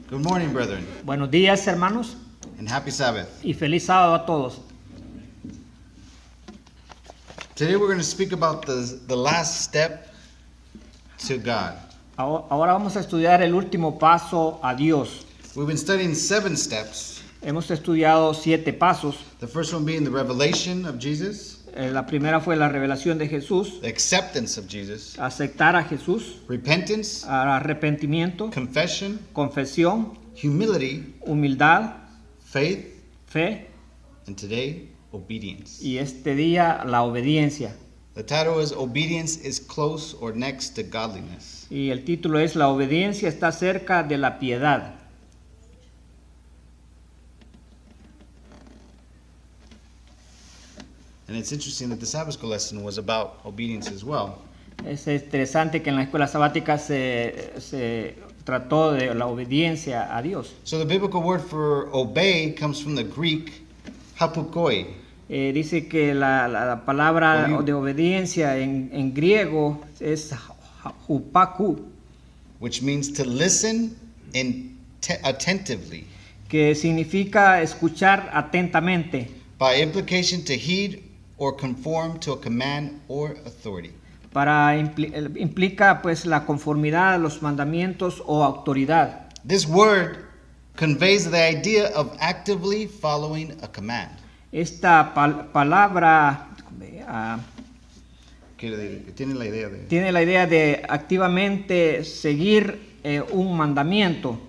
Good morning, brethren, Buenos días, hermanos, and happy Sabbath. y feliz sábado a todos. Today we're going to speak about the last step to God. Ahora vamos a estudiar el último paso a Dios. We've been studying 7 steps. Hemos estudiado 7 pasos. The first one being the revelation of Jesus, La primera fue la revelación de Jesús, the acceptance of Jesus, aceptar a Jesús, repentance, arrepentimiento, confession, confesión, humility, humildad, faith, fe and today, obedience. y este día la obediencia. The title is Obedience is Close or Next to Godliness. Y el título es La obediencia está cerca de la piedad. And it's interesting that the Sabbath school lesson was about obedience as well. Es interesante que en la escuela sabática se trató de la obediencia a Dios. So the biblical word for obey comes from the Greek hapukoi. Dice que la palabra de obediencia en griego es hupaku, Which means to listen attentively. que significa escuchar atentamente, By implication, to heed or conform to a command or authority. implica pues la conformidad a los mandamientos o autoridad. This word conveys the idea of actively following a command. Esta palabra Tiene la idea de... tiene la idea de activamente seguir un mandamiento.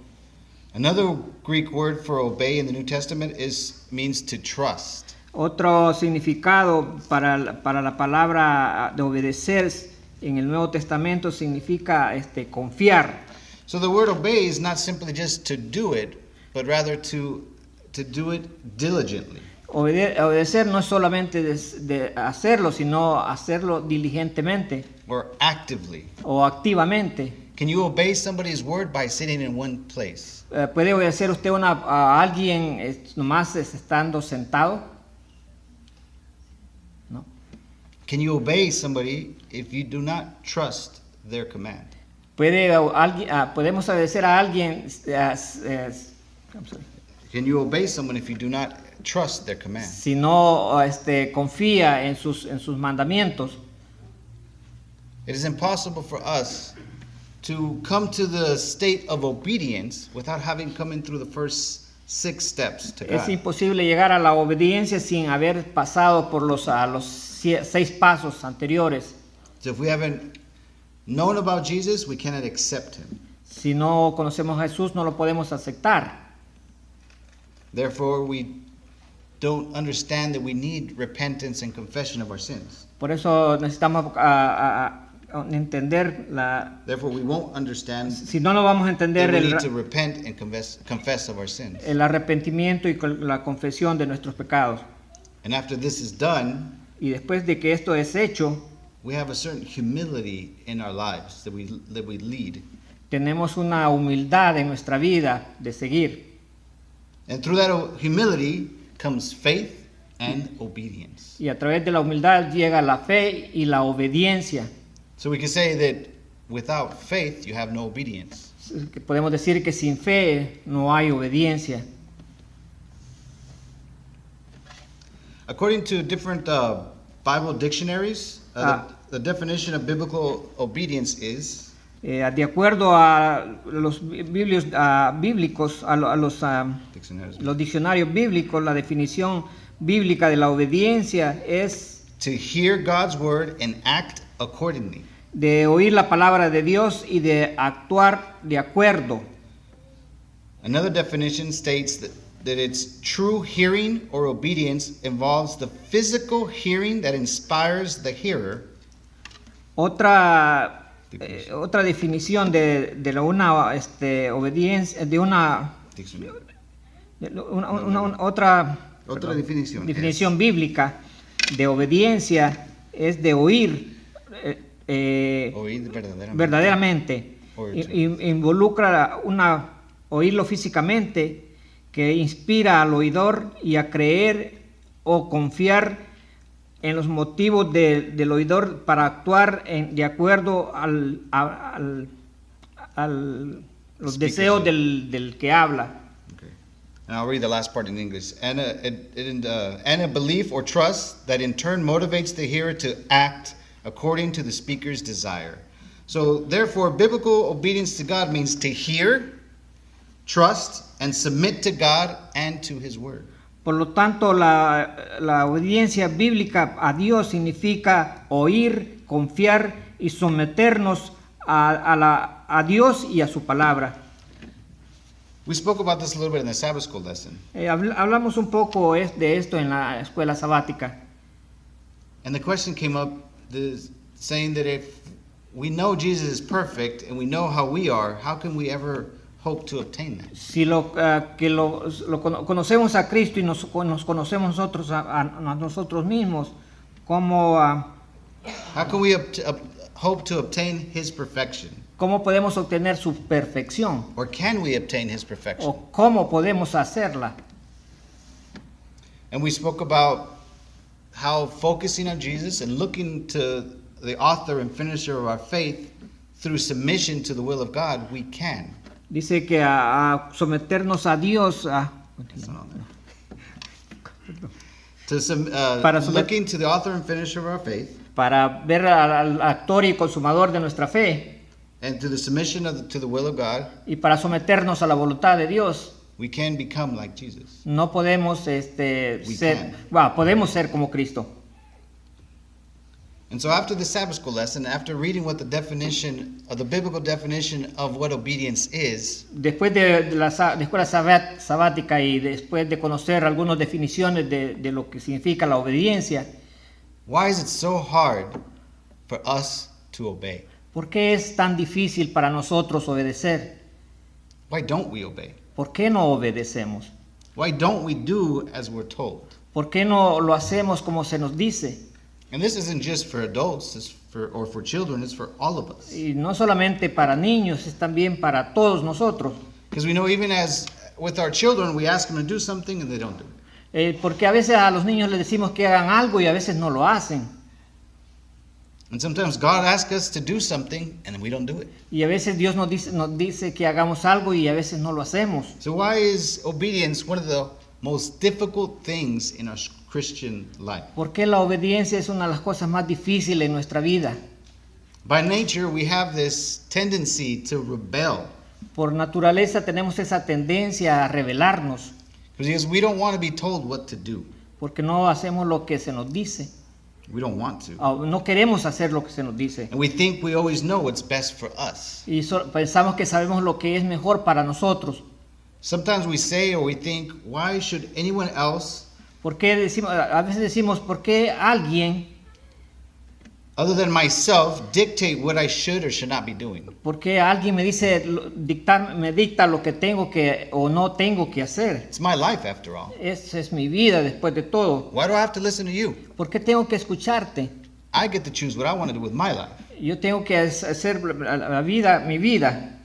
Another Greek word for obey in the New Testament means to trust. Otro significado para la palabra de obedecer en el Nuevo Testamento significa confiar. So the word obey is not simply just to do it, but rather to do it diligently. Obedecer no es solamente de hacerlo, sino hacerlo diligentemente Or actively. o activamente. Can you obey somebody's word by sitting in one place? ¿Puede obedecer usted a alguien nomás estando sentado? No. Can you obey somebody if you do not trust their command? Podemos obedecer a alguien. Can you obey someone if you do not trust their command? Si no confía en sus mandamientos. It is impossible for us to come to the state of obedience without having come in through the first 6 steps to Es God. imposible llegar a la obediencia sin haber pasado por los 6 pasos anteriores. So if we haven't known about Jesus, we cannot accept him. Si no conocemos a Jesús, no lo podemos aceptar. Therefore, we don't understand that we need repentance and confession of our sins. Por eso necesitamos entender Therefore, we won't understand si no, no vamos a that entender we need to repent and confess of our sins. el arrepentimiento y la confesión de nuestros pecados. And after this is done, Y después de que esto es hecho, we have a certain humility in our lives that we lead. tenemos una humildad en nuestra vida de seguir. And through that humility comes faith and obedience. Y a través de la humildad llega la fe y la obediencia. So we can say that without faith, you have no obedience. Podemos decir que sin fe no hay obediencia. According to different Bible dictionaries, the definition of biblical obedience is De acuerdo a los bíblicos, los diccionarios bíblicos, la definición bíblica de la obediencia es to hear God's word and act accordingly. De oír la palabra de Dios y de actuar de acuerdo. Another definition states that it's true hearing or obedience involves the physical hearing that inspires the hearer. Otra definición de una obediencia, de una Otra definición bíblica de obediencia es de oír Oír verdaderamente. Involucra oírlo físicamente, que inspira al oidor y a creer o confiar en los motivos del oidor para actuar de acuerdo al los speakers deseos do. del que habla. Okay. And I'll read the last part in English. And a belief or trust that in turn motivates the hearer to act according to the speaker's desire. So, therefore, biblical obedience to God means to hear, trust, and submit to God and to His Word. Por lo tanto, la obediencia bíblica a Dios significa oír, confiar y someternos a Dios y a su palabra. We spoke about this a little bit in the Sabbath school lesson. Hablamos un poco de esto en la escuela sabática. And the question came up saying that if we know Jesus is perfect and we know how we are, how can we ever hope to obtain that? Si conocemos a Cristo y nos conocemos nosotros a nosotros mismos, ¿cómo How can we hope to obtain His perfection? podemos obtener su perfección? Or can we obtain His perfection? ¿O cómo podemos hacerla? And we spoke about how focusing on Jesus and looking to the author and finisher of our faith through submission to the will of God, we can. Dice que a someternos a Dios, Looking to the author and finisher of our faith, para ver al autor y consumador de nuestra fe, and to the submission to the will of God, y para someternos a la voluntad de Dios, we can become like Jesus. no podemos podemos ser como Cristo. And so after the Sabbath school lesson, after reading what the definition, the biblical definition of what obedience is, Después de la escuela sabática y después de conocer algunas definiciones de lo que significa la obediencia, why is it so hard for us to obey? ¿por qué es tan difícil para nosotros obedecer? Why don't we obey? ¿Por qué no obedecemos? Why don't we do as we're told? ¿Por qué no lo hacemos como se nos dice? And this isn't just for adults or for children, it's for all of us. Y no solamente para niños, es también para todos nosotros. Because we know even as with our children, we ask them to do something and they don't do it. Porque a veces a los niños les decimos que hagan algo y a veces no lo hacen. And sometimes God asks us to do something and then we don't do it. Y a veces Dios nos dice que hagamos algo y a veces no lo hacemos. So why is obedience one of the most difficult things in our Christian life? ¿Por qué la obediencia es una de las cosas más difíciles en nuestra vida? By nature, we have this tendency to rebel Por naturaleza tenemos esa tendencia a rebelarnos, because we don't want to be told what to do. porque no hacemos lo que se nos dice. We don't want to. No queremos hacer lo que se nos dice. And we think we always know what's best for us. Y pensamos que sabemos lo que es mejor para nosotros. Sometimes we say or we think, why should anyone else A veces decimos, ¿por qué alguien, other than myself, dictate what I should or should not be doing? por qué alguien me dicta lo que tengo que o no tengo que hacer? It's my life after all. Esa es mi vida después de todo. Why do I have to listen to you? ¿Por qué tengo que escucharte? I get to choose what I want to do with my life. Yo tengo que hacer mi vida.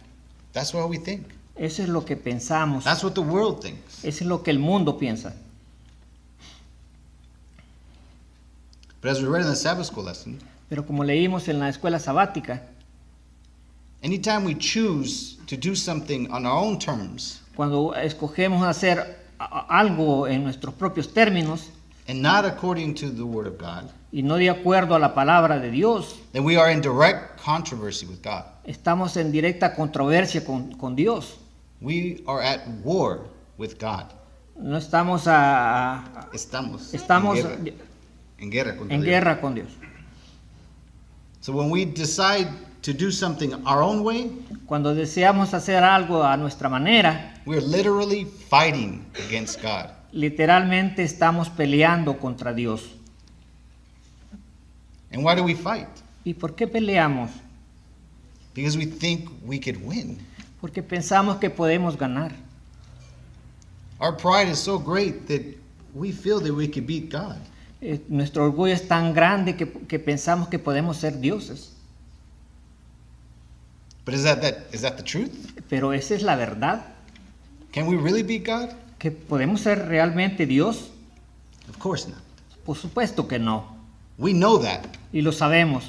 That's what we think. Eso es lo que pensamos. That's what the world thinks. Eso es lo que el mundo piensa. But as we read in the Sabbath school lesson, Pero como leímos en la escuela sabática, anytime we choose to do something on our own terms cuando escogemos hacer algo en nuestros propios términos and not according to the Word of God, y no de acuerdo a la palabra de Dios, then we are in direct controversy with God. estamos en directa controversia con Dios. We are at war with God. No estamos Estamos en guerra contra en Dios. guerra con Dios. So when we decide to do something our own way, Cuando deseamos hacer algo a nuestra manera, we're literally fighting against God. literalmente estamos peleando contra Dios. And why do we fight? ¿Y por qué peleamos? Because we think we could win. Porque pensamos que podemos ganar. Our pride is so great that we feel that we could beat God. Nuestro orgullo es tan grande que pensamos que podemos ser dioses. But is that the truth? Pero esa es la verdad. Can we really beat God? ¿Que podemos ser realmente Dios? Of course not. Por supuesto que no. We know that. Y lo sabemos.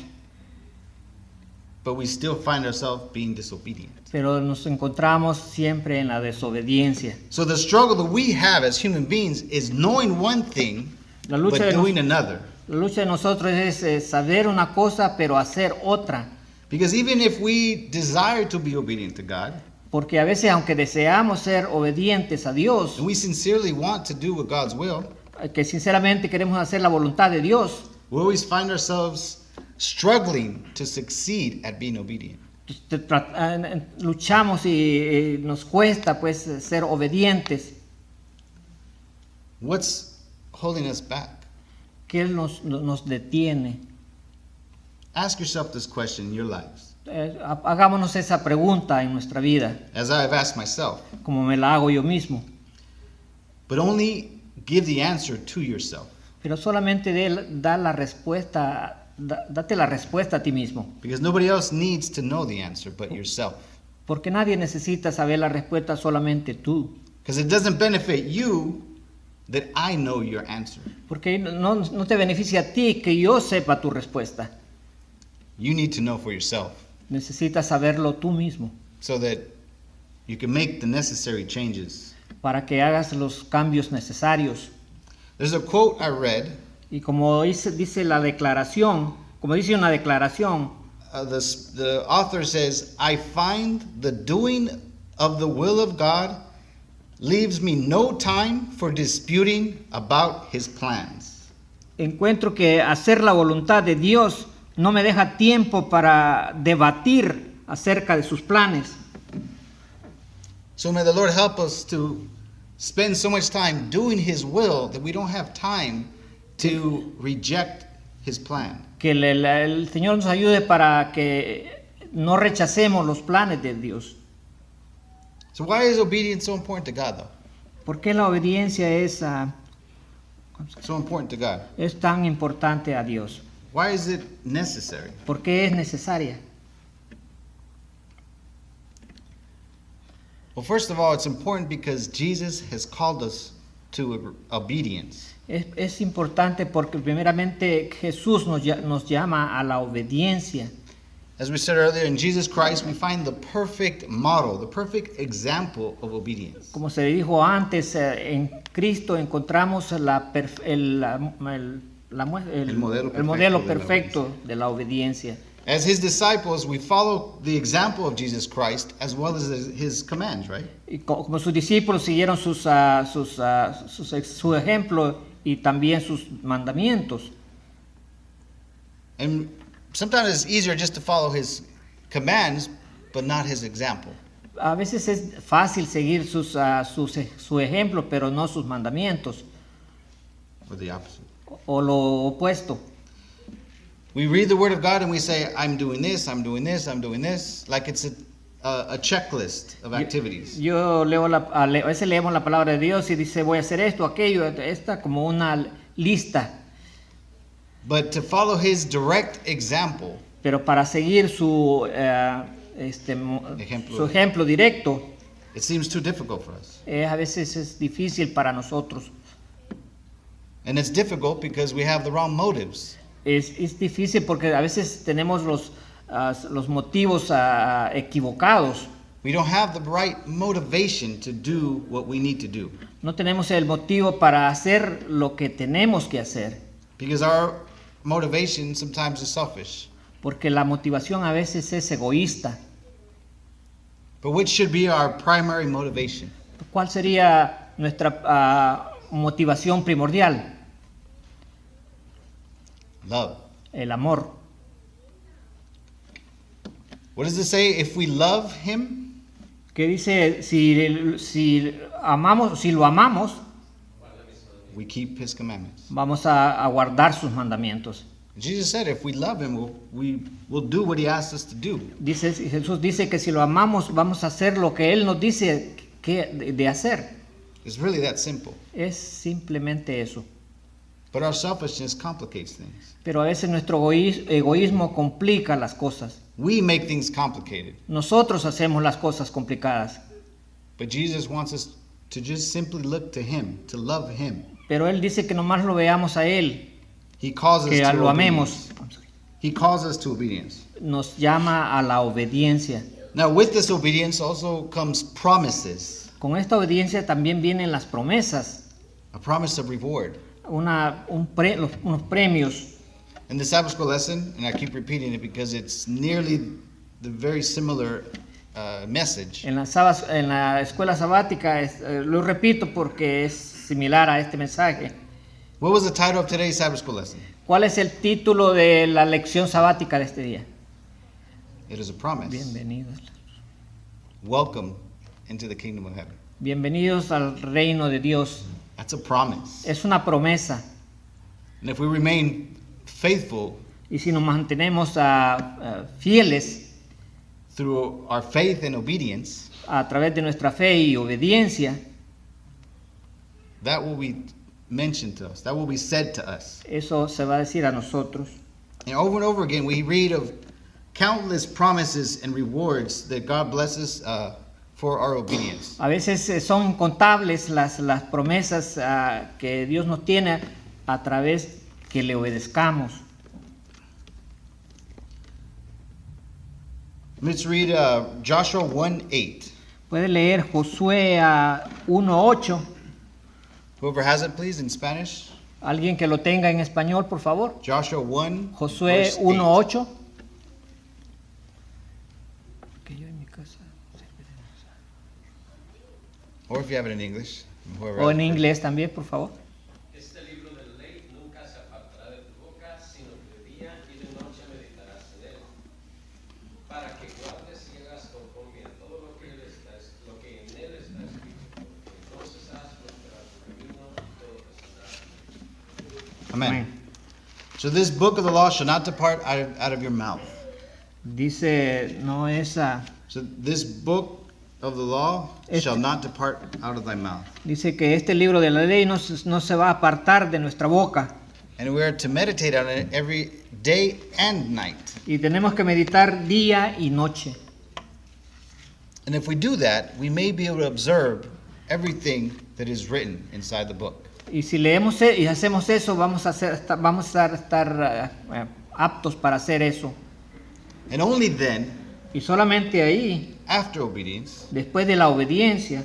but we still find ourselves being disobedient. pero nos encontramos siempre en la desobediencia. So the struggle that we have as human beings is knowing one thing, La lucha but de doing another. La lucha de nosotros es saber una cosa, pero hacer otra. Because even if we desire to be obedient to God, Porque a veces, aunque deseamos ser obedientes a Dios, and we sincerely want to do what God's will, que sinceramente queremos hacer la voluntad de Dios, we always find ourselves struggling to succeed at being obedient. luchamos y nos cuesta pues ser obedientes. What's holding us back? ¿Qué nos detiene? Ask yourself this question in your lives, Hagámonos esa pregunta en nuestra vida, as I have asked myself, como me la hago yo mismo. but only give the answer to yourself. Pero solamente da la respuesta, date la respuesta a ti mismo. Because nobody else needs to know the answer but yourself. Porque nadie necesita saber la respuesta, solamente tú. Because it doesn't benefit you that I know your answer. Porque no te beneficia a ti que yo sepa tu respuesta. You need to know for yourself Necesitas saberlo tú mismo so that you can make the necessary changes. para que hagas los cambios necesarios. There's a quote I read. Y como dice la declaración, como dice una declaración, The author says, I find the doing of the will of God leaves me no time for disputing about his plans. encuentro que hacer la voluntad de Dios no me deja tiempo para debatir acerca de sus planes. So may the Lord help us to spend so much time doing his will that we don't have time to reject his plan. Que el Señor nos ayude para que no rechacemos los planes de Dios. So why is obedience so important to God, though? ¿Por qué la obediencia es So important to God. tan importante a Dios? Why is it necessary? ¿Por qué es necesaria? Well, first of all, it's important because Jesus has called us to obedience. Es importante porque primeramente Jesús nos llama a la obediencia. As we said earlier, in Jesus Christ, we find the perfect model, the perfect example of obedience. Como se dijo antes, en Cristo encontramos el modelo perfecto de la obediencia. As his disciples, we follow the example of Jesus Christ as well as his commands, right? Y como sus discípulos siguieron su ejemplo y también sus mandamientos. And sometimes it's easier just to follow his commands, but not his example. A veces es fácil seguir su ejemplo, pero no sus mandamientos, Or the opposite. o lo opuesto. We read the Word of God and we say, I'm doing this, I'm doing this, I'm doing this, like it's a checklist of activities. Yo a veces leemos la palabra de Dios y dice voy a hacer esto, aquello, esta como una lista. But to follow his direct example, Pero para seguir su ejemplo directo, it seems too difficult for us. a veces es difícil para nosotros. And it's difficult because we have the wrong motives. Es difícil porque a veces tenemos los motivos equivocados. We don't have the right motivation to do what we need to do. No tenemos el motivo para hacer lo que tenemos que hacer. Because our motivation sometimes is selfish. Porque la motivación a veces es egoísta. But which should be our primary motivation? ¿Cuál sería nuestra motivación primordial? Love. El amor. What does it say? If we love him, Que dice, si lo amamos, we keep his commandments. vamos a guardar sus mandamientos. Jesus said if we love him, we'll do what he asks us to do. Jesús dice que si lo amamos, vamos a hacer lo que Él nos dice de hacer. It's really that simple. Es simplemente eso. But our selfishness complicates things. Pero a veces nuestro egoísmo complica las cosas. We make things complicated. Nosotros hacemos las cosas complicadas. But Jesus wants us to just simply look to him, to love him. Pero Él dice que nomás lo veamos a Él, He calls us que to lo obedience. amemos. He calls us to obedience. nos llama a la obediencia. Now, with this obedience also comes promises, Con esta obediencia también vienen las promesas, a promise of reward. unos premios. In the Sabbath school lesson, and I keep repeating it because it's nearly the very similar message. En la escuela sabática, lo repito porque es similar a este mensaje. What was the title of today's Sabbath school lesson? ¿Cuál es el título de la lección sabática de este día? It is a promise. Bienvenidos. Welcome into the kingdom of heaven. Bienvenidos al reino de Dios. That's a promise. Es una promesa. And if we remain faithful Y si nos mantenemos fieles through our faith and obedience, a través de nuestra fe y obediencia, that will be mentioned to us. That will be said to us. eso se va a decir a nosotros. And over again, we read of countless promises and rewards that God blesses for our obedience. A veces son incontables las promesas que Dios nos tiene a través que le obedezcamos. Let's read Joshua 1:8. Puede leer Josué 1:8. Whoever has it, please, in Spanish. Alguien que lo tenga en español, por favor. Joshua 1, Josué verse 8. 1:8. Or if you have it in English. Whoever O has en it. inglés también, por favor. Este libro de la ley nunca se apartará de tu boca, sino que de día y de noche meditarás en él, para que guardes y hagas conforme a todo lo que en él está escrito, porque entonces harás prosperar tu camino y todo te saldrá. Amen. So this book of the law shall not depart out of your mouth. Dice, no es So this book of the law shall not depart out of thy mouth. dice que este libro de la ley no se va a apartar de nuestra boca. And we are to meditate on it every day and night. Y tenemos que meditar día y noche. And if we do that, we may be able to observe everything that is written inside the book. Y si leemos y hacemos eso, vamos a estar aptos para hacer eso. And only then, Y solamente ahí, after obedience, después de la obediencia,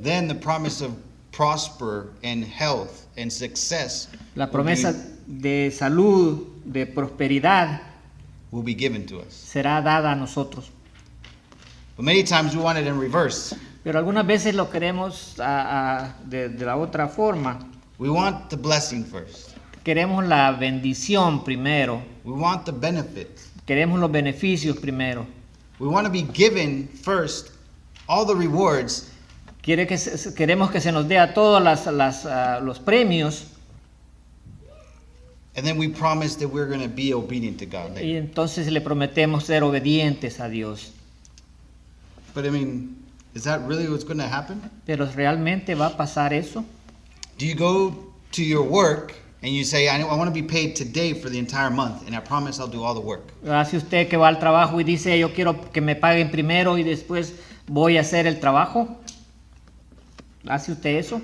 then the promise of prosper and health and success la promesa de salud, de prosperidad, will be given to us. será dada a nosotros. But many times we want it in reverse. Pero algunas veces lo queremos de la otra forma. We want the blessing first. Queremos la bendición primero. We want the benefit. Queremos los beneficios primero. We want to be given first all the rewards, Queremos que se nos dé a todos los premios. and then we promise that we're going to be obedient to God later. Y entonces le prometemos ser obedientes a Dios. But I mean, is that really what's going to happen? Pero ¿realmente va a pasar eso? Do you go to your work and you say, I want to be paid today for the entire month, and I promise I'll do all the work? ¿Hace usted que va al trabajo y dice yo quiero que me paguen primero y después voy a hacer el trabajo? ¿Hace usted eso?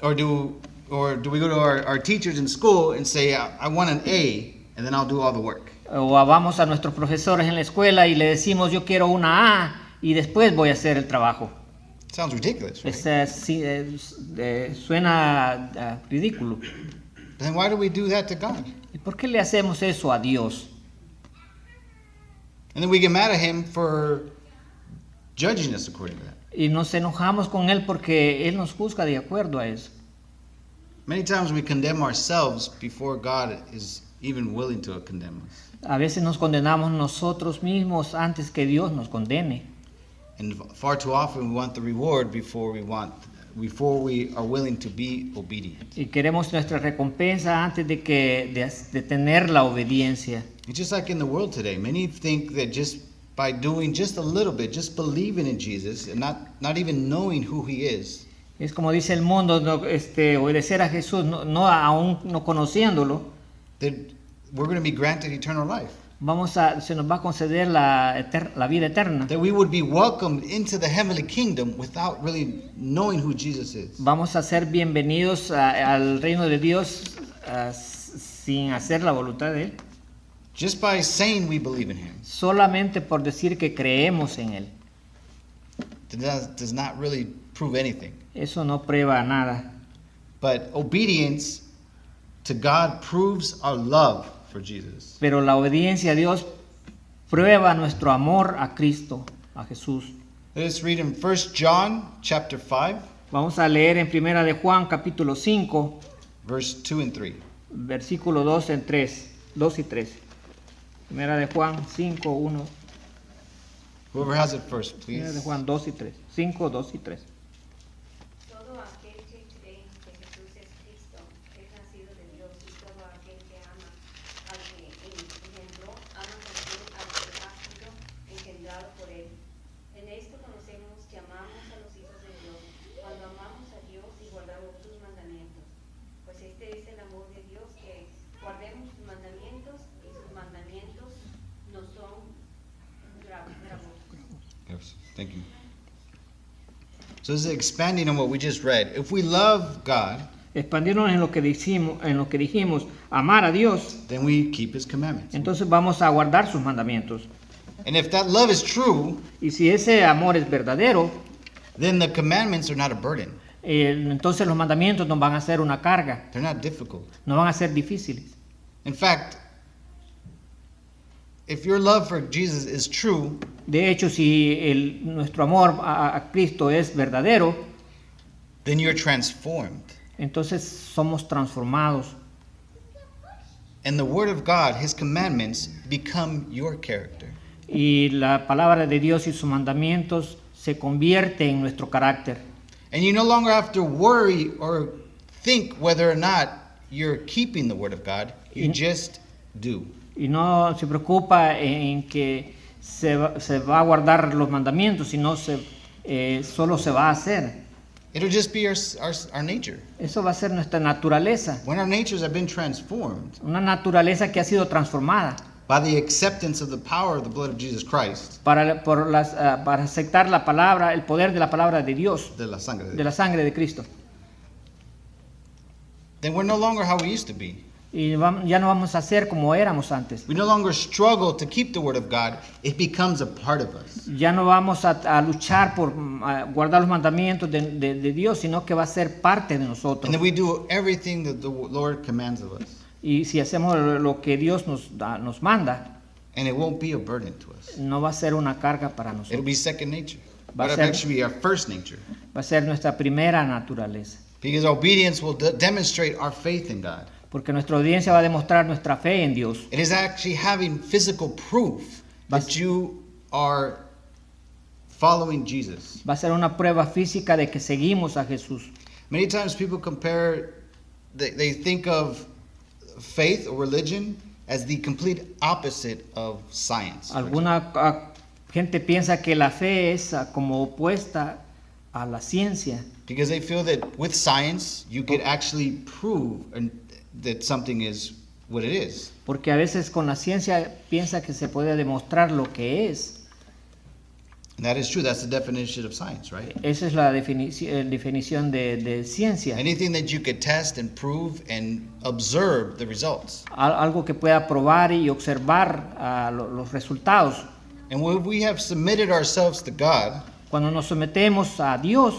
Or do we go to our teachers in school and say, I want an A, and then I'll do all the work? O vamos a nuestros profesores en la escuela y le decimos yo quiero una A y después voy a hacer el trabajo. Sounds ridiculous, right? Suena ridículo. Then why do we do that to God? ¿Y por qué le hacemos eso a Dios? And then we get mad at him for judging us according to that. Y nos enojamos con Él porque Él nos juzga de acuerdo a eso. Many times we condemn ourselves before God is even willing to condemn us. A veces nos condenamos nosotros mismos antes que Dios nos condene. And far too often we want the reward before we are willing to be obedient. Y queremos nuestra recompensa antes de tener la obediencia. It's just like in the world today. Many think that just by doing just a little bit, just believing in Jesus and not even knowing who he is, Es como dice el mundo, obedecer a Jesús, aún no conociéndolo, that we're going to be granted eternal life. se nos va a conceder la vida eterna. That we would be welcomed into the heavenly kingdom without really knowing who Jesus is. Vamos a ser bienvenidos al reino de Dios sin hacer la voluntad de Él. just by saying we believe in him solamente por decir que creemos en Él. does not really prove anything. Eso no prueba nada. But obedience to God proves our love for Jesus. Pero la obediencia a Dios prueba nuestro amor a Cristo, a Jesús. Let's read in 1 John chapter 5, Vamos a leer en Primera de Juan capítulo 5, verse 2 and 3. versículo 2 y 3. Primera de Juan 5, 1. Whoever has it first, Primera de please. Juan 2 y 3. 5, 2 y 3. Todo aquel que cree que Jesús es Cristo es nacido de Dios, y todo aquel que ama al que engendró, ama también al que ha sido engendrado por él. En esto conocemos que amamos a los hijos de Dios, cuando amamos a Dios y guardamos sus mandamientos. Pues este es el amor de Dios, que guardemos sus mandamientos, y sus mandamientos no son gravosos. Yes, thank you. So this is expanding on what we just read. If we love God, Expandirnos en lo que dijimos, amar a Dios, then we keep his commandments. entonces vamos a guardar sus mandamientos. And if that love is true, Y si ese amor es verdadero, then the commandments are not a burden. entonces los mandamientos no van a ser una carga, They're not difficult. no van a ser difíciles. In fact, if your love for Jesus is true, De hecho, si nuestro amor a Cristo es verdadero, then you're transformed. entonces somos transformados. And the word of God, his commandments, become your character. Y la palabra de Dios y sus mandamientos se convierte en nuestro carácter. And you no longer have to worry or think whether or not you're keeping the word of God. You just do. Y no se preocupa en que se va a guardar los mandamientos, sino solo se va a hacer. It'll just be our nature. Eso va a ser nuestra naturaleza, When our natures have been transformed una naturaleza que ha sido transformada by the acceptance of the power of the blood of Jesus Christ, para aceptar la palabra, el poder de la palabra de Dios, de la sangre de de la sangre de Cristo. then we're no longer how we used to be. Y ya no vamos a ser como éramos antes. We no longer struggle to keep the word of God. It becomes a part of us. Ya no vamos a luchar por guardar los mandamientos de Dios, sino que va a ser parte de nosotros. And then we do everything that the Lord commands of us. Y si hacemos lo que Dios nos manda, And it won't be a burden to us. no va a ser una carga para It'll nosotros. be second nature. Va a But ser- actually be our first nature. Va a ser nuestra primera naturaleza. Because obedience will demonstrate our faith in God. Porque nuestra audiencia va a demostrar nuestra fe en Dios. It is actually having physical proof that you are following Jesus. Va a ser una prueba física de que seguimos a Jesús. Many times people compare, they think of faith or religion as the complete opposite of science. for example. Alguna gente piensa que la fe es como opuesta a la ciencia. Because they feel that with science, you could actually prove that something is what it is. Porque a veces con la ciencia piensa que se puede demostrar lo que es. And that is true. That's the definition of science, right? Esa es la definición de ciencia. Anything that you could test and prove and observe the results. Algo que pueda probar y observar los resultados. And when we have submitted ourselves to God, Cuando nos sometemos a Dios,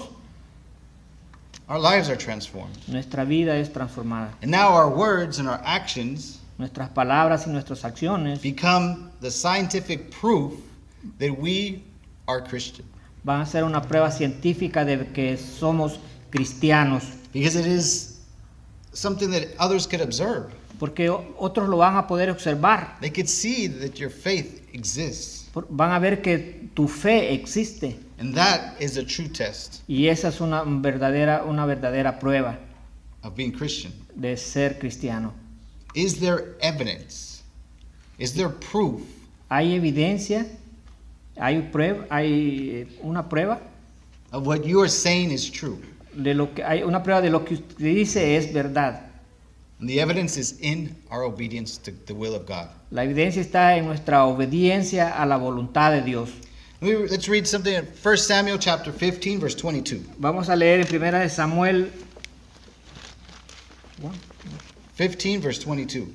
our lives are transformed. nuestra vida es transformada. And now our words and our actions Nuestras palabras y nuestras acciones become the scientific proof that we are Christian. van a ser una prueba científica de que somos cristianos. Because it is something that others could observe. Porque otros lo van a poder observar. They could see that your faith exists. Van a ver que tu fe existe. And that is a true test Y esa es una verdadera prueba of being Christian. de ser cristiano. Is there evidence? Is there proof ¿Hay evidencia? ¿Hay una prueba? of what you are saying is true? Hay una prueba de lo que usted dice es verdad. And the evidence is in our obedience to the will of God. La evidencia está en nuestra obediencia a la voluntad de Dios. Let's read something in 1 Samuel chapter 15, verse 22. Vamos a leer en 1 de Samuel 15, verse 22.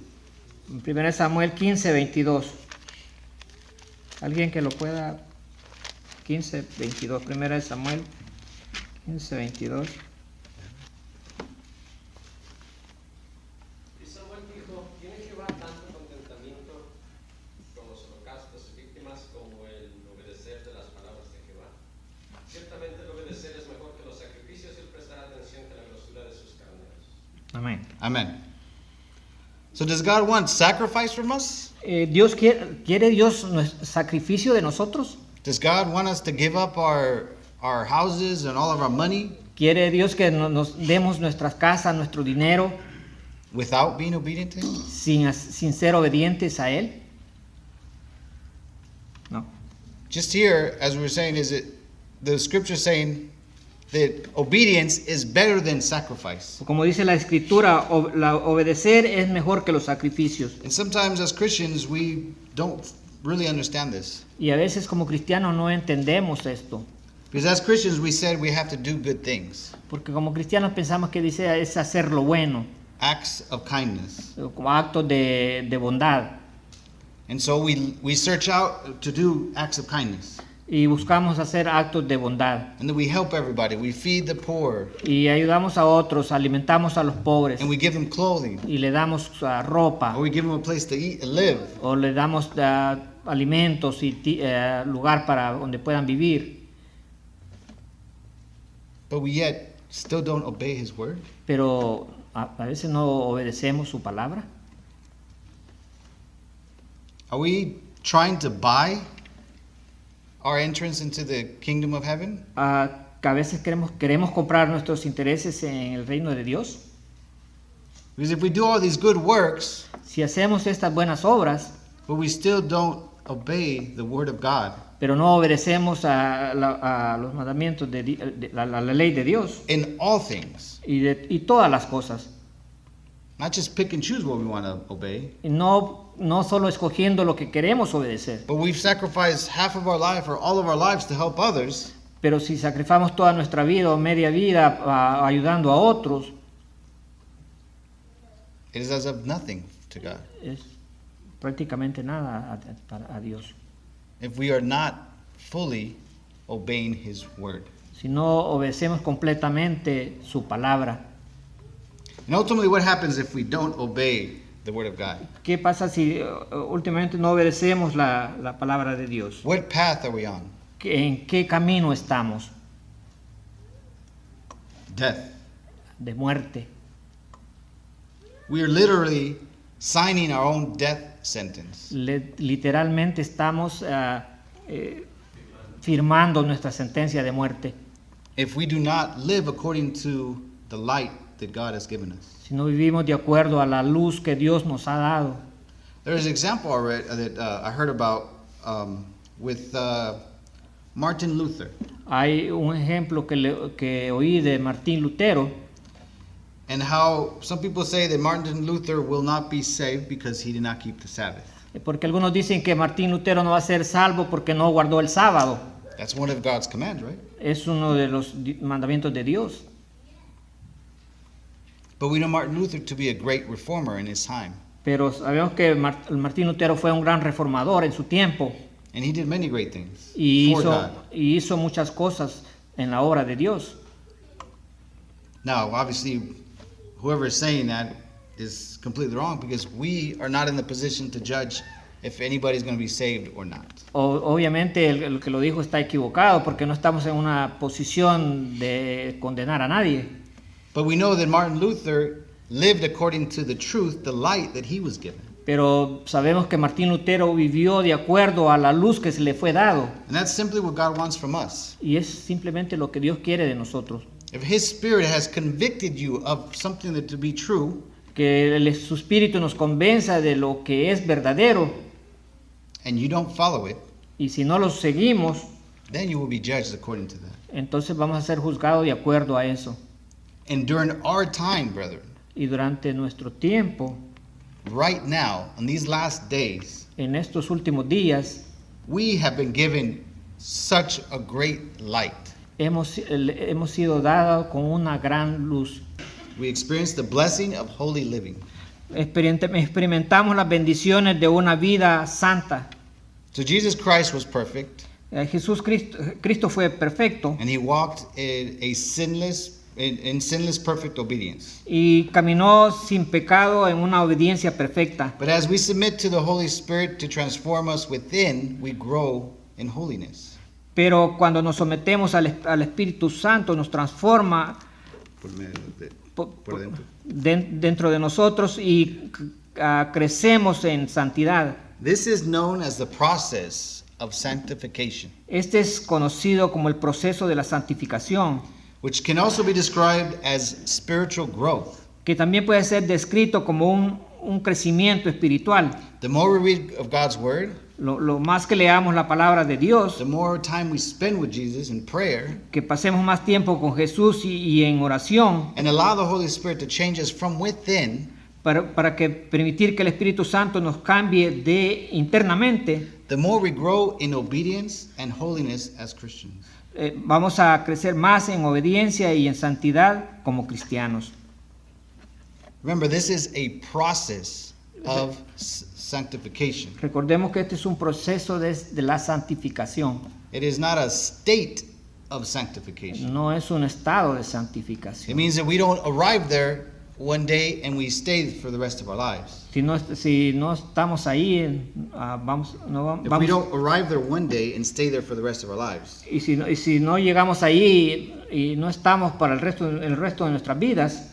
1 Samuel 15, 22. Alguien que lo pueda. 15, 22. 1 Samuel 15, 22. Y Samuel dijo, ¿tiene Jehová tanto contentamiento con los holocaustos y víctimas como el obedecer de las palabras de Jehová? Ciertamente el obedecer es mejor que los sacrificios y el prestar atención que la grosura de sus carneros. Amén. Amen. So does God want sacrifice from us? Dios quiere Dios sacrificio de nosotros. Does God want us to give up our houses and all of our money Quiere Dios que nos demos nuestras casas, nuestro dinero, without being obedient to Him? sin ser obedientes a Él. No. Just here, as we were saying, is it the scripture saying that obedience is better than sacrifice. Como dice la Escritura, obedecer es mejor que los sacrificios. And sometimes as Christians, we don't really understand this. Y a veces como cristianos no entendemos esto. Because as Christians, we said we have to do good things, Porque como cristianos pensamos que dice es hacer lo bueno, acts of kindness. como actos de bondad. And so we search out to do acts of kindness. Y buscamos hacer actos de bondad. And then we help everybody. We feed the poor. Y ayudamos a otros, alimentamos a los pobres. And we give them clothing. Y le damos ropa. Or we give them a place to eat and live. O le damos alimentos y lugar para donde puedan vivir. But we yet still don't obey His word. Pero a veces no obedecemos su palabra. Are we trying to buy our entrance into the kingdom of heaven? Que a veces queremos comprar nuestros intereses en el reino de Dios. Because if we do all these good works, Si hacemos estas buenas obras, but we still don't obey the word of God, pero no obedecemos a los mandamientos de la ley de Dios in all things, y todas las cosas, not just pick and choose what we want to obey, y no solo escogiendo lo que queremos obedecer, but we've sacrificed half of our life or all of our lives to help others, pero si sacrificamos toda nuestra vida o media vida ayudando a otros, it is as of nothing to God. es prácticamente nada a Dios. If we are not fully obeying His word. Si no obedecemos completamente su palabra. And ultimately, what happens if we don't obey the word of God? ¿Qué pasa si últimamente no obedecemos la palabra de Dios? What path are we on? ¿En qué camino estamos? Death. De muerte. We are literally signing our own death sentence. Literalmente estamos firmando nuestra sentencia de muerte. If we do not live according to the light that God has given us. Si no vivimos de acuerdo a la luz que Dios nos ha dado. There is an example I read, that I heard about with Martin Luther. Hay un ejemplo que oí de Martín Lutero. And how some people say that Martin Luther will not be saved because he did not keep the Sabbath. Porque algunos dicen que Martín Lutero no va a ser salvo porque no guardó el sábado. That's one of God's commands, right? Es uno de los mandamientos de Dios. But we know Martin Luther to be a great reformer in his time. Pero sabemos que Martín Lutero fue un gran reformador en su tiempo. And he did many great things Y for God. hizo muchas cosas en la obra de Dios. Now, obviously, whoever is saying that is completely wrong because we are not in the position to judge if anybody's going to be saved or not. Obviamente el que lo dijo está equivocado porque no estamos en una posición de condenar a nadie. But we know that Martin Luther lived according to the truth, the light that he was given. Pero sabemos que Martín Lutero vivió de acuerdo a la luz que se le fue dado. And that's simply what God wants from us. Y es simplemente lo que Dios quiere de nosotros. If His Spirit has convicted you of something that to be true, Que su espíritu nos convenza de lo que es verdadero. and you don't follow it, Y si no lo seguimos, then you will be judged according to that. entonces vamos a ser juzgados de acuerdo a eso. And during our time, brethren, Y durante nuestro tiempo, right now, in these last days, en estos últimos días, we have been given such a great light. hemos sido dados con una gran luz. We experience the blessing of holy living. experimentamos las bendiciones de una vida santa. So Jesus Christ was perfect, Cristo fue perfecto and he walked in sinless perfect obedience. y caminó sin pecado en una obediencia perfecta. But as we submit to the Holy Spirit to transform us within, we grow in holiness. Pero cuando nos sometemos al Espíritu Santo, nos transforma Por dentro. dentro de nosotros y crecemos en santidad. This is known as the process of sanctification, Este es conocido como el proceso de la santificación, which can also be described as spiritual growth. que también puede ser descrito como un crecimiento espiritual. The more we read of God's word, Lo más que leamos la palabra de Dios, the more time we spend with Jesus in prayer, que pasemos más tiempo con Jesús y en oración, and allow the Holy Spirit to change us from within, para que permitir que el Espíritu Santo nos cambie internamente, the more we grow in obedience and holiness as Christians. vamos a crecer más en obediencia y en santidad como cristianos. Remember, this is a process of sanctification. Recordemos que este es un proceso de la santificación, It is not a state of sanctification. no es un estado de It santificación. means that we don't arrive there one day and we stay for the rest of our lives. Si no estamos ahí, If we don't arrive there one day and stay there for the rest of our lives, y si no llegamos ahí y no estamos para el resto de nuestras vidas,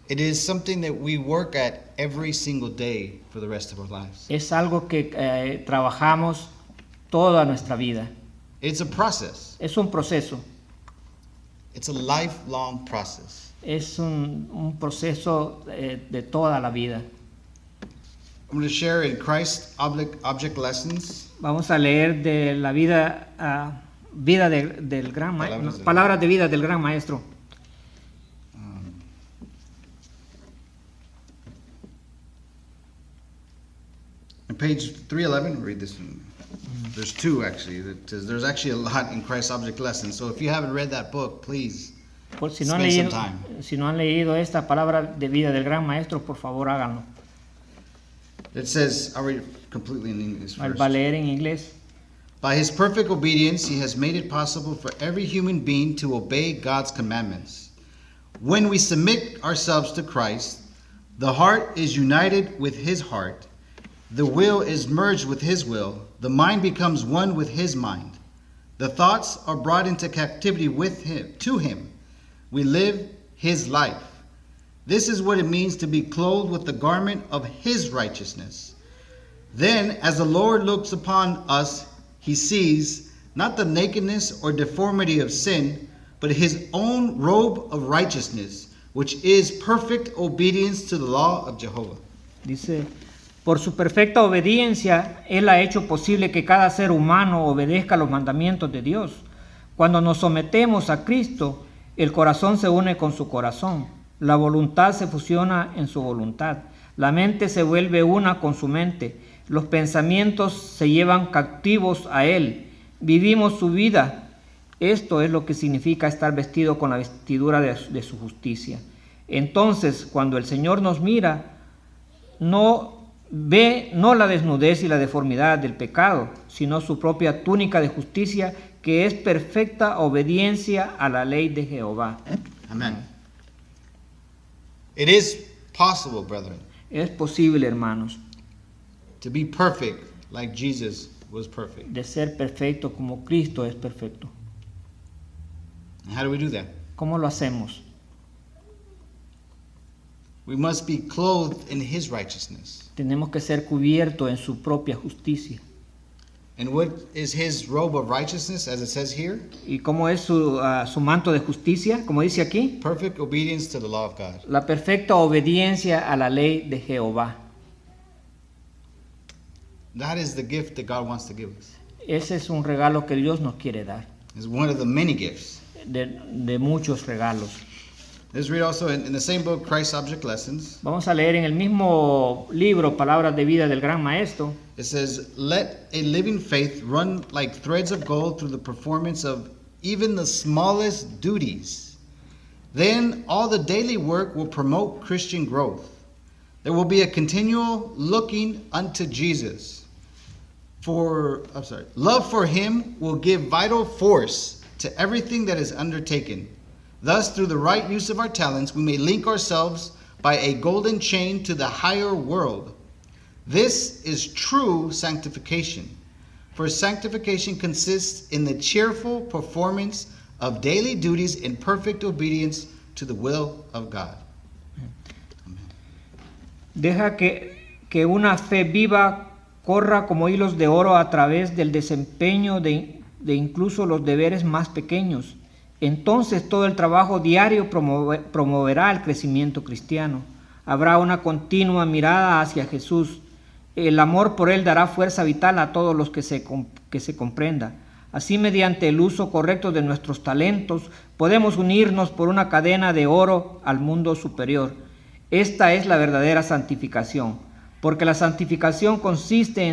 it is something that we work at every single day for the rest of our lives. es algo que trabajamos toda nuestra vida. It's a process. Es un proceso, It's a lifelong process. es un proceso de toda la vida. I'm going to share in Christ Object Lessons, Vamos a leer de la vida, del gran maestro, palabras de vida del gran maestro. on page 311. Read this one. There's two actually. There's actually a lot in Christ Object Lessons. So if you haven't read that book, please. Por si no han Spend some leído, time. si no han leído esta palabra de vida del gran maestro, por favor háganlo. It says, I'll read it completely in English Va first. a leer en inglés. By his perfect obedience, he has made it possible for every human being to obey God's commandments. When we submit ourselves to Christ, the heart is united with his heart, the will is merged with his will, the mind becomes one with his mind. The thoughts are brought into captivity with him, to him. We live his life. This is what it means to be clothed with the garment of his righteousness. Then, as the Lord looks upon us, he sees not the nakedness or deformity of sin, but his own robe of righteousness, which is perfect obedience to the law of Jehovah. Dice, por su perfecta obediencia, Él ha hecho posible que cada ser humano obedezca los mandamientos de Dios. Cuando nos sometemos a Cristo, el corazón se une con su corazón, la voluntad se fusiona en su voluntad, la mente se vuelve una con su mente, los pensamientos se llevan cautivos a Él, vivimos su vida. Esto es lo que significa estar vestido con la vestidura de su justicia. Entonces, cuando el Señor nos mira, no ve no la desnudez y la deformidad del pecado, sino su propia túnica de justicia, que es perfecta obediencia a la ley de Jehová. Amen. It is possible, brethren, Es posible, hermanos, to be perfect like Jesus was perfect. de ser perfecto como Cristo es perfecto. And how do we do that? ¿Cómo lo hacemos? We must be clothed in his righteousness. Tenemos que ser cubiertos en su propia justicia. And what is his robe of righteousness, as it says here? ¿Y cómo es su manto de justicia? Como dice aquí, Perfect obedience to the law of God. la perfecta obediencia a la ley de Jehová. That is the gift that God wants to give us. Ese es un regalo que Dios nos quiere dar, It's one of the many gifts. de muchos regalos. Let's read also in the same book, Christ Object Lessons. Vamos a leer en el mismo libro, Palabras de Vida del Gran Maestro. It says, let a living faith run like threads of gold through the performance of even the smallest duties. Then all the daily work will promote Christian growth. There will be a continual looking unto Jesus. Love for him will give vital force to everything that is undertaken. Thus, through the right use of our talents, we may link ourselves by a golden chain to the higher world. This is true sanctification. For sanctification consists in the cheerful performance of daily duties in perfect obedience to the will of God. Deja que una fe viva corra como hilos de oro a través del desempeño de incluso los deberes más pequeños. Entonces todo el trabajo diario promoverá el crecimiento cristiano. Habrá una continua mirada hacia Jesús. El amor por Él dará fuerza vital a todos los que se comprenda. Así, mediante el uso correcto de nuestros talentos, podemos unirnos por una cadena de oro al mundo superior. Esta es la verdadera santificación, porque la santificación consiste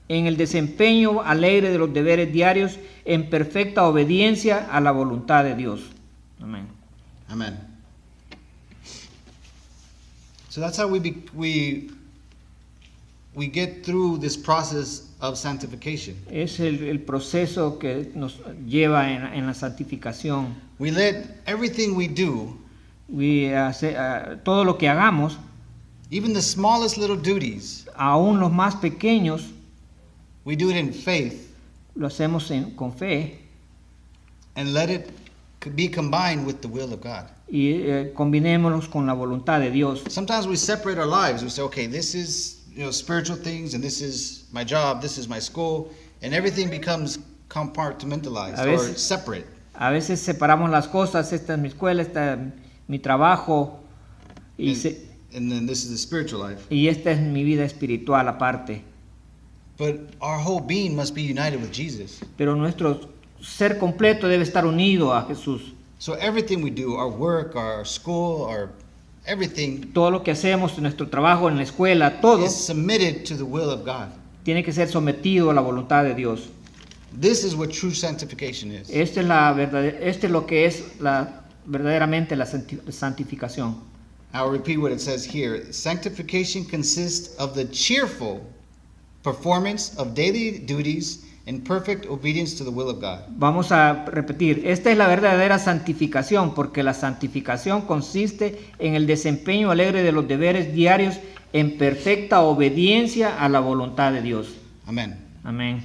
en el desempeño alegre de los deberes diarios en perfecta obediencia a la voluntad de Dios. Amén. Amen. So that's how we get through this process of sanctification. Es el proceso que nos lleva en la santificación. We let everything we do, Todo lo que hagamos, even the smallest little duties, aún los más pequeños, we do it in faith lo hacemos con fe and let it be combined with the will of God. y combinémoslos con la voluntad de Dios. Sometimes we separate our lives. We say, okay, this is spiritual things, and this is my job, this is my school, and everything becomes compartmentalized A or veces- separate. A veces separamos las cosas, esta es mi escuela, esta es mi trabajo y, And then this is the spiritual life. y esta es mi vida espiritual aparte. But our whole being must be united with Jesus. Pero nuestro ser completo debe estar unido a Jesús. So everything we do, our work, our school, our everything, Todo lo que hacemos, nuestro trabajo en la escuela, todo is submitted to the will of God. tiene que ser sometido a la voluntad de Dios. This is what true sanctification is. Esto es lo que es verdaderamente la santificación. I'll repeat what it says here. Sanctification consists of the cheerful performance of daily duties in perfect obedience to the will of God. Vamos a repetir, esta es la verdadera santificación, porque la santificación consiste en el desempeño alegre de los deberes diarios en perfecta obediencia a la voluntad de Dios. Amen. Amén.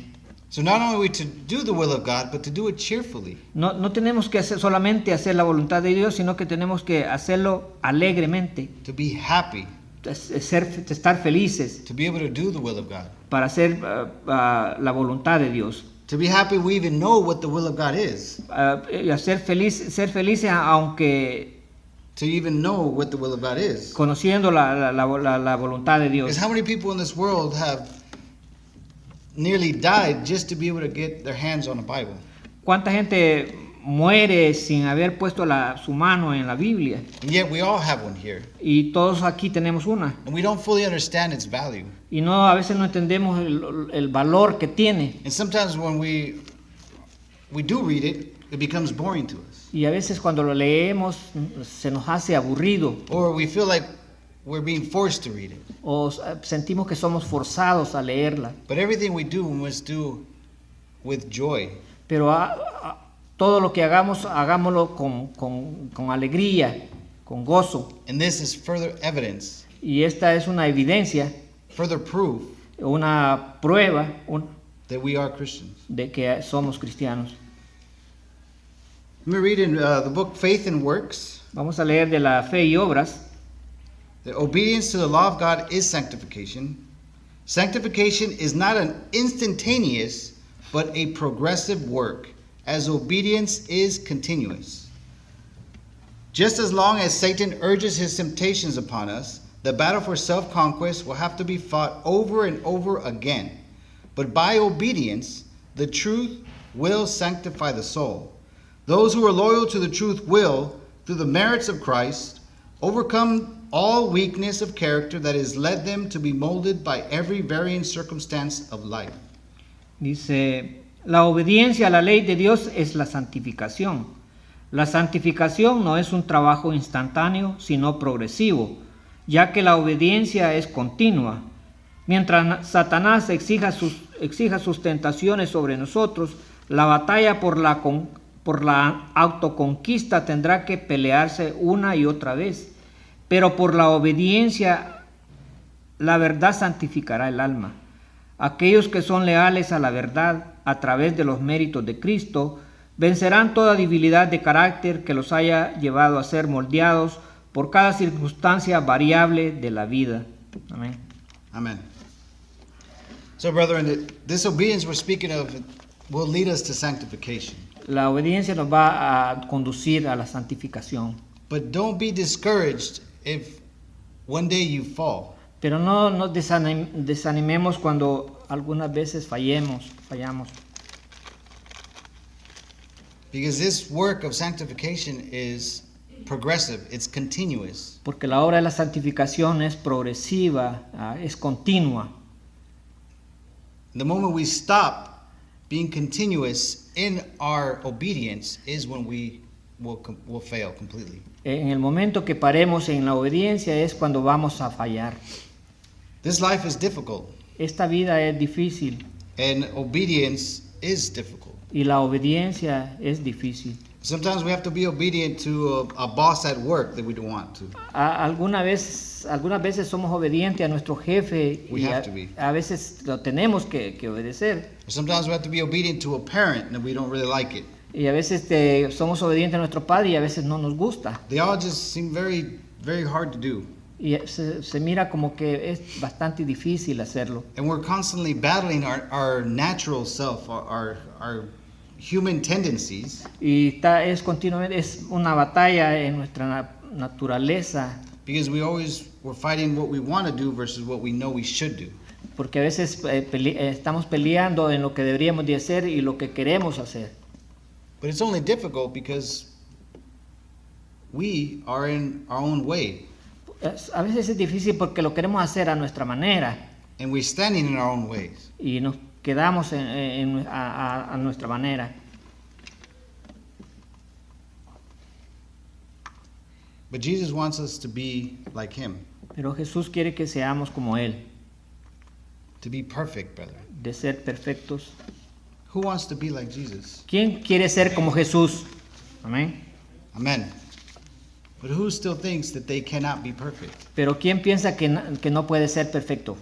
So not only are we to do the will of God, but to do it cheerfully. No tenemos que solamente hacer la voluntad de Dios, sino que tenemos que hacerlo alegremente, To be happy, estar felices to be able to do the will of God. para hacer la voluntad de Dios. To be happy we even know what the will of God is. Ser felices aunque To even know what the will of God is. conociendo la voluntad de Dios. Because how many people in this world have nearly died just to be able to get their hands on a Bible? ¿Cuánta gente muere sin haber puesto su mano en la Biblia? And yet we all have one here. Y todos aquí tenemos una. And we don't fully understand its value. Y a veces no entendemos el valor que tiene. And sometimes when we do read it, it becomes boring to us. Y a veces cuando lo leemos se nos hace aburrido Or we feel like we're being forced to read it. o sentimos que somos forzados a leerla. But everything we do, we must do with joy. Pero todo lo que hagamos, hagámoslo con alegría, con gozo. And this is further evidence, Y esta es una evidencia, further proof una prueba that we are Christians. de que somos cristianos. Let me read in the book Faith and Works. Vamos a leer de la fe y obras. The obedience to the law of God is sanctification. Sanctification is not an instantaneous, but a progressive work, as obedience is continuous. Just as long as Satan urges his temptations upon us, the battle for self-conquest will have to be fought over and over again. But by obedience, the truth will sanctify the soul. Those who are loyal to the truth will, through the merits of Christ, overcome all weakness of character that has led them to be molded by every varying circumstance of life. Dice, la obediencia a la ley de Dios es la santificación. La santificación no es un trabajo instantáneo, sino progresivo. ya que la obediencia es continua. Mientras Satanás exija sus tentaciones sobre nosotros, la batalla por la autoconquista tendrá que pelearse una y otra vez. Pero por la obediencia, la verdad santificará el alma. Aquellos que son leales a la verdad a través de los méritos de Cristo vencerán toda debilidad de carácter que los haya llevado a ser moldeados por cada circunstancia variable de la vida. Amén. Amen. So, brethren, this obedience we're speaking of will lead us to sanctification. La obediencia nos va a conducir a la santificación. But don't be discouraged if one day you fall. Pero no nos desanimemos cuando algunas veces fallamos. Because this work of sanctification is progressive, it's continuous. Porque la obra de la santificación es progresiva, es continua. The moment we stop being continuous in our obedience is when we will fail completely. En el momento que paremos en la obediencia es cuando vamos a fallar. This life is difficult, Esta vida es difícil and obedience is difficult. y la obediencia es difícil. Sometimes we have to be obedient to a boss at work that we don't want to. Algunas veces somos obedientes a nuestro jefe We y have to be. a veces lo tenemos que obedecer. Sometimes we have to be obedient to a parent and we don't really like it. Y a veces somos obedientes a nuestro padre y a veces no nos gusta. They all just seem very, very hard to do. Y se mira como que es bastante difícil hacerlo. And we're constantly battling our natural self, our human tendencies. Y continuamente es una batalla en nuestra naturaleza, Because we're fighting what we want to do versus what we know we should do. porque a veces estamos peleando en lo que deberíamos de hacer y lo que queremos hacer. But it's only difficult because we are in our own way. A veces es difícil porque lo queremos hacer a nuestra manera And we're standing in our own ways. y nos quedamos a nuestra manera. But Jesus wants us to be like him, Pero Jesús quiere que seamos como Él, to be perfect, brother. de ser perfectos. Who wants to be like Jesus? ¿Quién quiere ser como Jesús? Amén. Amen. But who still thinks that they cannot be perfect? Pero ¿quién piensa que no puede ser perfecto?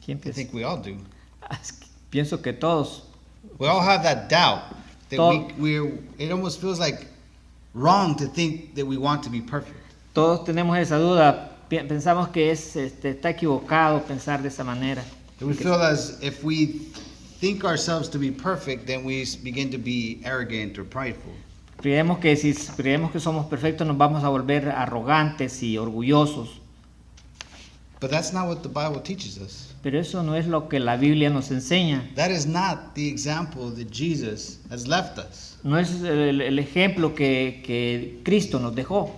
¿Quién I piensa? think we all do. Pienso que todos. We all have that doubt that To- it almost feels like wrong to think that we want to be perfect. Todos tenemos esa duda. Pensamos que está equivocado pensar de esa manera. That we feel as if we think ourselves to be perfect, then we begin to be arrogant or prideful. Creemos que si creemos que somos perfectos nos vamos a volver arrogantes y orgullosos. But that's not what the Bible teaches us. Pero eso no es lo que la Biblia nos enseña. That is not the example that Jesus has left us. No es el ejemplo que Cristo nos dejó.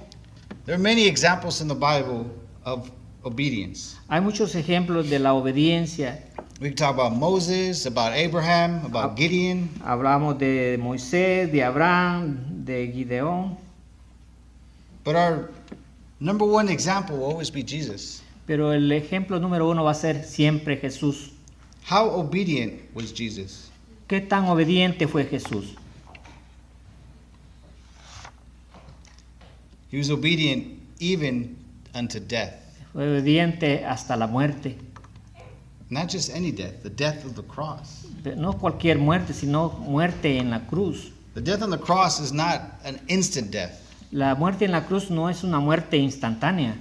There are many examples in the Bible of obedience. Hay muchos ejemplos de la obediencia. We can talk about Moses, about Abraham, about Gideon. Hablamos de Moisés, de Abraham, de Gideón. But our number one example will always be Jesus. Pero el ejemplo número uno va a ser siempre Jesús. How obedient was Jesus? ¿Qué tan obediente fue Jesús? He was obedient even unto death. Fue obediente hasta la muerte. Not just any death, the death of the cross. No cualquier muerte, sino muerte en la cruz. The death on the cross is not an instant death. La muerte en la cruz no es una muerte instantánea.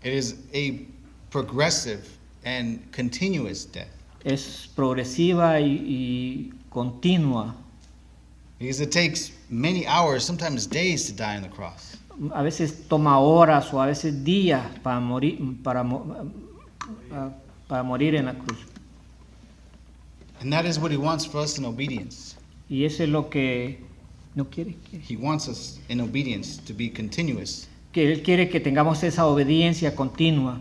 It is a progressive and continuous death. Es progresiva y continua. Because it takes many hours, sometimes days, to die on the cross. A veces toma horas o a veces días para morir, para morir en la cruz. And that is what he wants for us in obedience. Y eso es lo que no quiere. He wants us in obedience to be continuous. Que Él quiere que tengamos esa obediencia continua.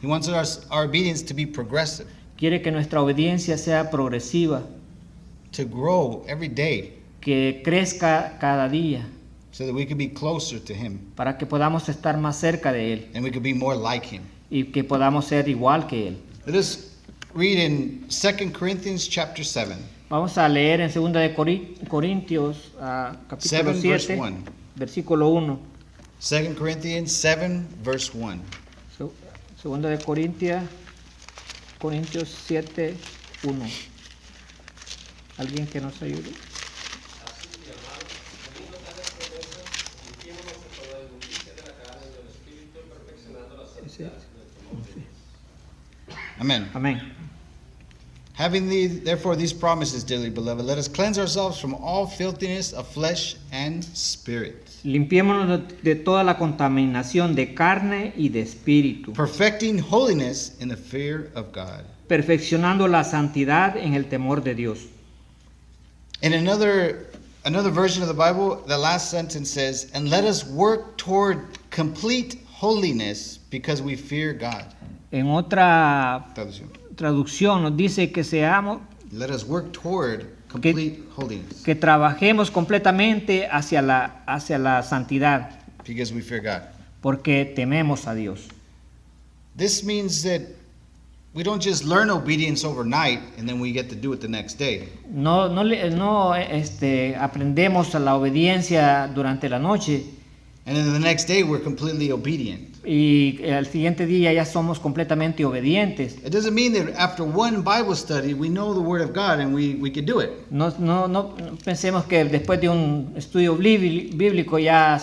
He wants our obedience to be progressive, Quiere que nuestra obediencia sea progresiva, to grow every day, que crezca cada día, so that we could be closer to Him para que podamos estar más cerca de Él and we could be more like Him. y que podamos ser igual que Él. Let us read in 2 Corinthians chapter 7. Vamos a leer en 2 de Corintios, capítulo 7, verse 7, 1. versículo 1. 2 Corinthians 7, verse 1. Segunda de Corintios 7, 1. ¿Alguien que nos ayude? Así que, amados, teniendo tales promesas, limpiémonos de toda inmundicia de la carne y del espíritu, perfeccionando la santidad en el temor de Dios. Amen. Amén. Having therefore these promises, dearly beloved, let us cleanse ourselves from all filthiness of flesh and spirit, Limpiémonos de toda la contaminación de carne y de espíritu, perfecting holiness in the fear of God. perfeccionando la santidad en el temor de Dios. In another version of the Bible, the last sentence says, "And let us work toward complete holiness because we fear God." En otra Traducción. traducción nos dice que seamos, Let us work toward complete holiness que trabajemos completamente hacia la santidad, because we fear God. porque tememos a Dios. This means that we don't just learn obedience overnight and then we get to do it the next day. No aprendemos a la obediencia durante la noche And then the next day we're completely obedient. y al siguiente día ya somos completamente obedientes. It doesn't mean that after one Bible study we know the Word of God and we can do it. No pensemos que después de un estudio bíblico ya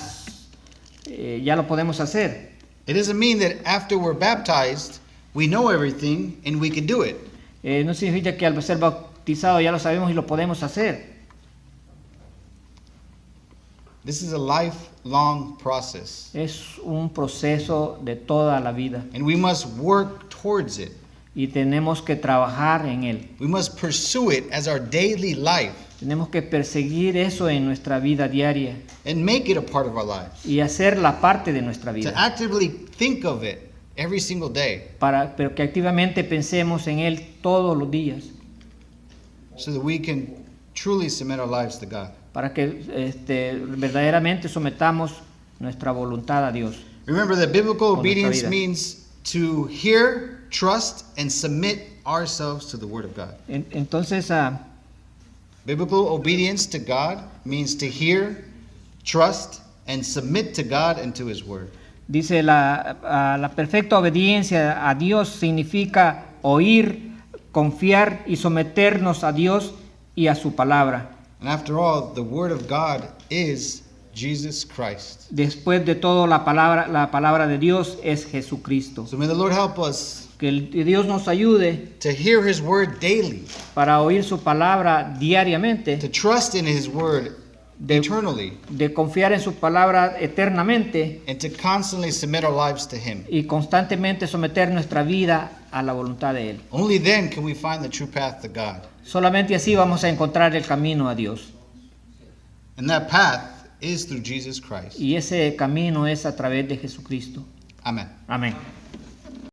lo podemos hacer. It doesn't mean that after we're baptized we know everything and we can do it. No significa que al ser bautizado ya lo sabemos y lo podemos hacer. This is a lifelong process Es un proceso de toda la vida and we must work towards it. y tenemos que trabajar en él. We must pursue it as our daily life Tenemos que perseguir eso en nuestra vida diaria and make it a part of our lives. y hacerla parte de nuestra To vida, actively think of it every single day pero que activamente pensemos en él todos los días, so that we can truly submit our lives to God. para que verdaderamente sometamos nuestra voluntad a Dios. Remember that biblical Con nuestra obedience vida. means to hear, trust, and submit ourselves to the Word of God. Entonces, Biblical obedience to God means to hear, trust, and submit to God and to His Word. dice la perfecta obediencia a Dios significa oír, confiar y someternos a Dios y a su palabra. And after all, the Word of God is Jesus Christ. Después de todo, la palabra de Dios es Jesucristo. So may the Lord help us Que Dios nos ayude to hear His Word daily, para oír su palabra diariamente, to trust in His Word eternally, de confiar en su palabra eternamente and to constantly submit our lives to Him. y constantemente someter nuestra vida a la voluntad de Él. Only then can we find the true path to God. Solamente así vamos a encontrar el camino a Dios. And that path is through Jesus Christ. Y ese camino es a través de Jesucristo. Amen. Amén.